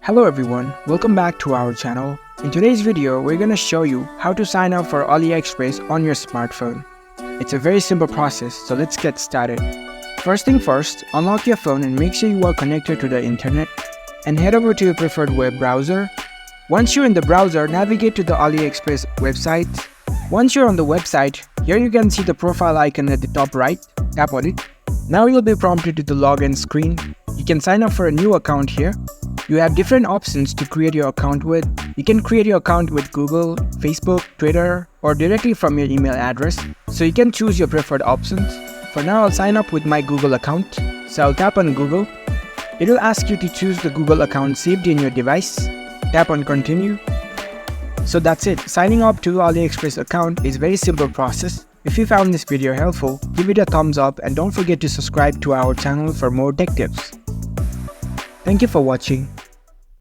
Hello everyone, welcome back to our channel. In today's video, we're gonna show you how to sign up for AliExpress on your smartphone. It's a very simple process, so let's get started. First thing first, unlock your phone and make sure you are connected to the internet and head over to your preferred web browser. Once you're in the browser, navigate to the AliExpress website. Once you're on the website, here you can see the profile icon at the top right. Tap on it. Now you'll be prompted to the login screen. You can sign up for a new account here. You have different options to create your account with. You can create your account with Google, Facebook, Twitter, or directly from your email address. So you can choose your preferred options. For now, I'll sign up with my Google account. So I'll tap on Google. It will ask you to choose the Google account saved in your device. Tap on continue. So that's it. Signing up to AliExpress account is a very simple process. If you found this video helpful, give it a thumbs up and don't forget to subscribe to our channel for more tech tips. Thank you for watching.